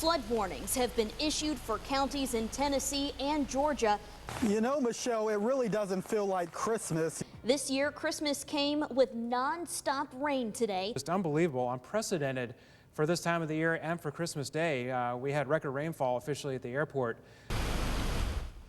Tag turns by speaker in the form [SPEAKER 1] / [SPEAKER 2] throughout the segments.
[SPEAKER 1] Flood warnings have been issued for counties in Tennessee and Georgia.
[SPEAKER 2] You know, Michelle, it really doesn't feel like Christmas.
[SPEAKER 1] This year, Christmas came with non-stop rain today.
[SPEAKER 3] Just unbelievable, unprecedented for this time of the year and for Christmas Day. We had record rainfall officially at the airport.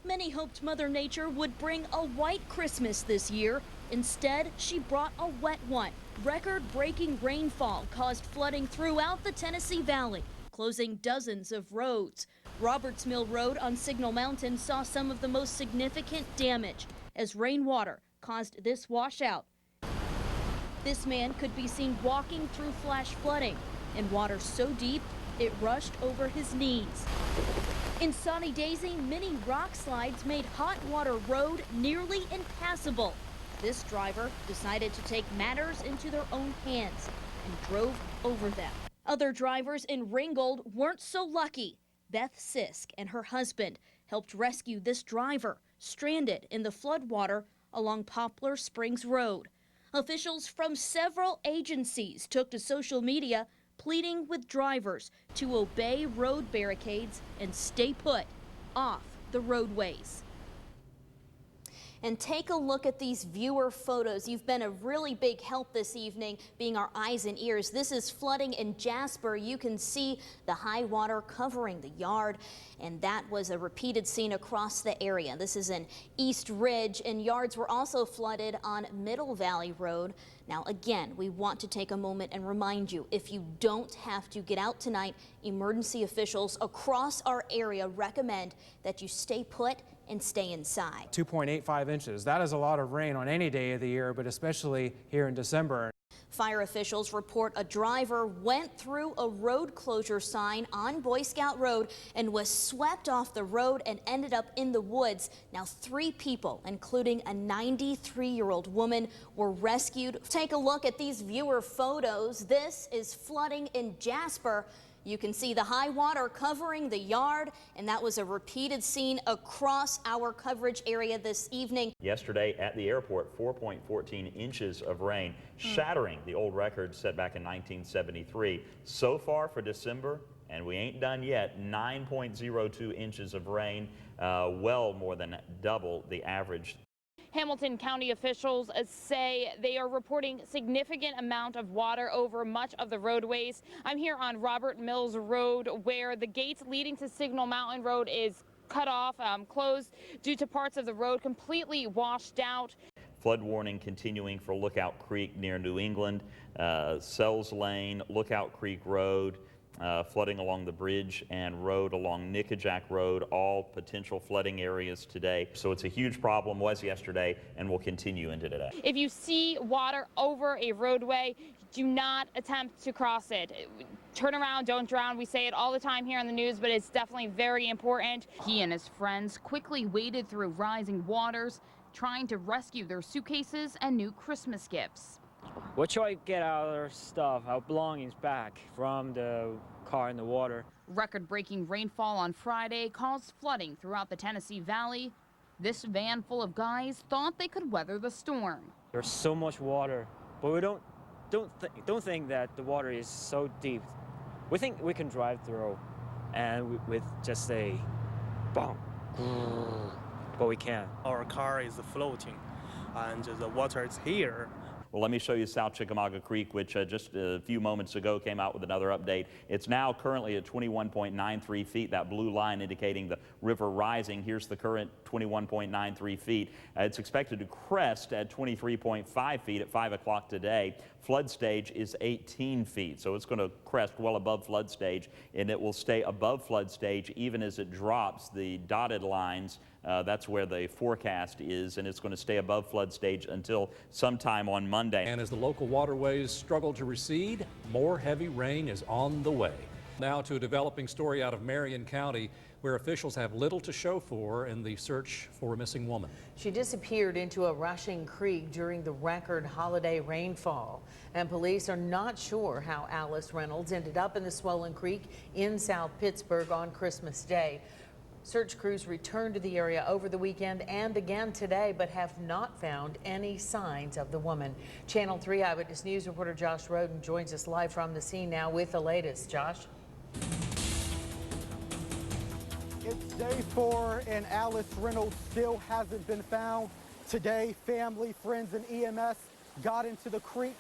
[SPEAKER 1] Many hoped Mother Nature would bring a white Christmas this year. Instead, she brought a wet one. Record-breaking rainfall caused flooding throughout the Tennessee Valley, closing dozens of roads. Roberts Mill Road on Signal Mountain saw some of the most significant damage as rainwater caused this washout. This man could be seen walking through flash flooding in water so deep it rushed over his knees. In Sonny Daisy, many rock slides made Hot Water Road nearly impassable. This driver decided to take matters into their own hands and drove over them. Other drivers in Ringgold weren't so lucky. Beth Sisk and her husband helped rescue this driver, stranded in the floodwater along Poplar Springs Road. Officials from several agencies took to social media pleading with drivers to obey road barricades and stay put off the roadways. And take a look at these viewer photos. You've been a really big help this evening, being our eyes and ears. This is flooding in Jasper. You can see the high water covering the yard, and that was a repeated scene across the area. This is in East Ridge, and yards were also flooded on Middle Valley Road. Now, again, we want to take a moment and remind you, if you don't have to get out tonight, emergency officials across our area recommend that you stay put and stay inside.
[SPEAKER 3] 2.85 inches. That is a lot of rain on any day of the year, but especially here in December.
[SPEAKER 1] Fire officials report a driver went through a road closure sign on Boy Scout Road and was swept off the road and ended up in the woods. Now, 3 people, including a 93-year-old woman, were rescued. Take a look at these viewer photos. This is flooding in Jasper. You can see the high water covering the yard, and that was a repeated scene across our coverage area this evening.
[SPEAKER 4] Yesterday at the airport, 4.14 inches of rain, shattering the old record set back in 1973. So far for December, and we ain't done yet, 9.02 inches of rain, well more than double the average.
[SPEAKER 5] Hamilton County officials say they are reporting significant amount of water over much of the roadways. I'm here on Robert Mills Road, where the gates leading to Signal Mountain Road is cut off, closed due to parts of the road completely washed out.
[SPEAKER 4] Flood warning continuing for Lookout Creek near New England, Sells Lane, Lookout Creek Road, flooding along the bridge and road along Nickajack Road, all potential flooding areas today. So it's a huge problem, was yesterday, and will continue into today.
[SPEAKER 5] If you see water over a roadway, do not attempt to cross it. Turn around, don't drown. We say it all the time here on the news, but it's definitely very important. He and his friends quickly waded through rising waters, trying to rescue their suitcases and new Christmas gifts.
[SPEAKER 6] We'll try to get our stuff, our belongings back from the car in the water.
[SPEAKER 5] Record-breaking rainfall on Friday caused flooding throughout the Tennessee Valley. This van full of guys thought they could weather the storm.
[SPEAKER 6] There's so much water, but we don't think that the water is so deep. We think we can drive through, and with just a boom, but we can't.
[SPEAKER 7] Our car is floating, and the water is here.
[SPEAKER 4] Well, let me show you South Chickamauga Creek, which just a few moments ago came out with another update. It's now currently at 21.93 feet, that blue line indicating the river rising. Here's the current 21.93 feet. It's expected to crest at 23.5 feet at 5 o'clock today. Flood stage is 18 feet, so it's going to crest well above flood stage, and it will stay above flood stage even as it drops. The dotted lines, that's where the forecast is, and it's going to stay above flood stage until sometime on Monday.
[SPEAKER 8] And as the local waterways struggle to recede, more heavy rain is on the way. Now to a developing story out of Marion County, where officials have little to show for in the search for a missing woman.
[SPEAKER 9] She disappeared into a rushing creek during the record holiday rainfall, and police are not sure how Alice Reynolds ended up in the swollen creek in South Pittsburgh on Christmas Day. Search crews returned to the area over the weekend and again today, but have not found any signs of the woman. Channel 3 Eyewitness News reporter Josh Roden joins us live from the scene now with the latest. Josh?
[SPEAKER 2] It's day 4 and Alice Reynolds still hasn't been found. Today, family, friends, and EMS got into the creek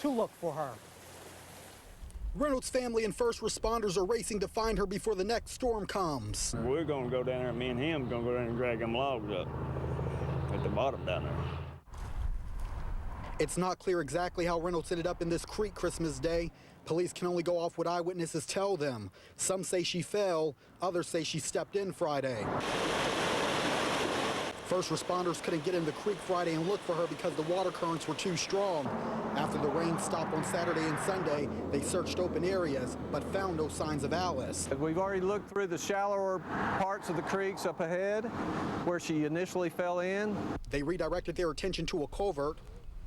[SPEAKER 2] to look for her. Reynolds' family and first responders are racing to find her before the next storm comes.
[SPEAKER 10] We're going to go down there, me and him going to go down and drag them logs up at the bottom down there.
[SPEAKER 2] It's not clear exactly how Reynolds ended up in this creek Christmas Day. Police can only go off what eyewitnesses tell them. Some say she fell, others say she stepped in Friday. First responders couldn't get in the creek Friday and look for her because the water currents were too strong. After the rain stopped on Saturday and Sunday, they searched open areas but found no signs of Alice.
[SPEAKER 11] We've already looked through the shallower parts of the creeks up ahead where she initially fell in.
[SPEAKER 2] They redirected their attention to a culvert.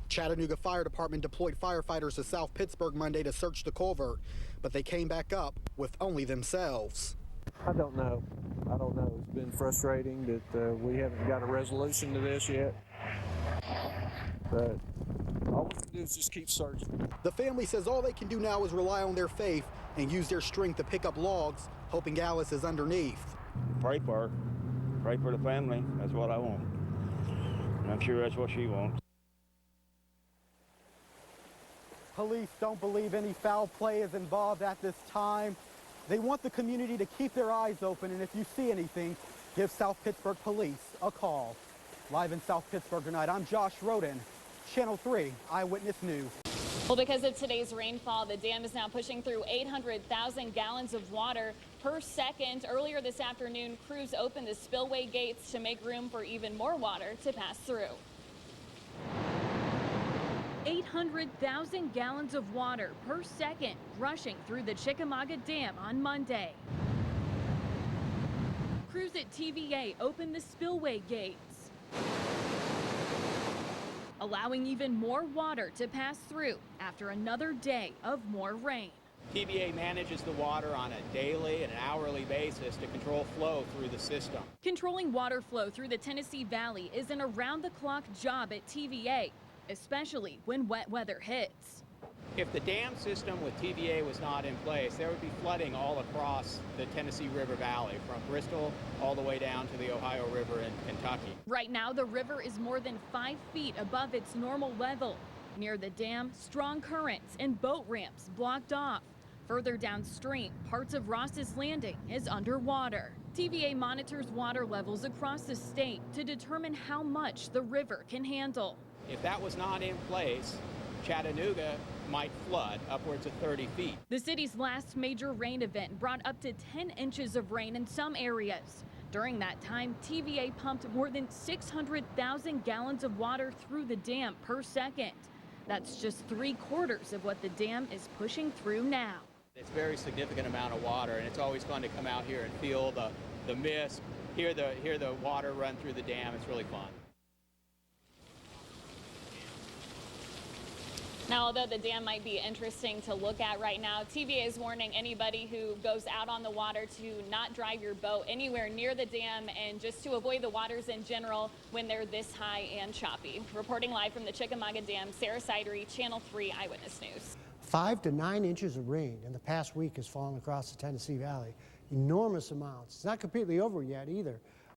[SPEAKER 2] Chattanooga Fire Department deployed firefighters to South Pittsburgh Monday to search the culvert, but they came back up with only themselves.
[SPEAKER 11] I don't know. It's been frustrating that we haven't got a resolution to this yet. But all we can do is just keep searching.
[SPEAKER 2] The family says all they can do now is rely on their faith and use their strength to pick up logs, hoping Alice is underneath.
[SPEAKER 10] Pray for her. Pray for the family. That's what I want. And I'm sure that's what she wants.
[SPEAKER 2] Police don't believe any foul play is involved at this time. They want the community to keep their eyes open, and if you see anything, give South Pittsburgh Police a call. Live in South Pittsburgh tonight, I'm Josh Roden, Channel 3 Eyewitness News.
[SPEAKER 5] Well, because of today's rainfall, the dam is now pushing through 800,000 gallons of water per second. Earlier this afternoon, crews opened the spillway gates to make room for even more water to pass through. 800,000 gallons of water per second rushing through the Chickamauga Dam on Monday. Crews at TVA opened the spillway gates, allowing even more water to pass through after another day of more rain.
[SPEAKER 12] TVA manages the water on a daily and an hourly basis to control flow through the system.
[SPEAKER 5] Controlling water flow through the Tennessee Valley is an around-the-clock job at TVA, especially when wet weather hits.
[SPEAKER 12] If the dam system with TVA was not in place, there would be flooding all across the Tennessee River Valley, from Bristol all the way down to the Ohio River in Kentucky.
[SPEAKER 5] Right now, the river is more than 5 feet above its normal level. Near the dam, strong currents and boat ramps blocked off. Further downstream, parts of Ross's Landing is underwater. TVA monitors water levels across the state to determine how much the river can handle.
[SPEAKER 12] If that was not in place, Chattanooga might flood upwards of 30 feet.
[SPEAKER 5] The city's last major rain event brought up to 10 inches of rain in some areas. During that time, TVA pumped more than 600,000 gallons of water through the dam per second. That's just 3/4 of what the dam is pushing through now.
[SPEAKER 12] It's a very significant amount of water, and it's always fun to come out here and feel the mist, hear the water run through the dam. It's really fun.
[SPEAKER 5] Now, although the dam might be interesting to look at right now, TVA is warning anybody who goes out on the water to not drive your boat anywhere near the dam and just to avoid the waters in general when they're this high and choppy. Reporting live from the Chickamauga Dam, Sarah Sidery, Channel 3 Eyewitness News.
[SPEAKER 13] 5 to 9 inches of rain in the past week has fallen across the Tennessee Valley. Enormous amounts. It's not completely over yet either.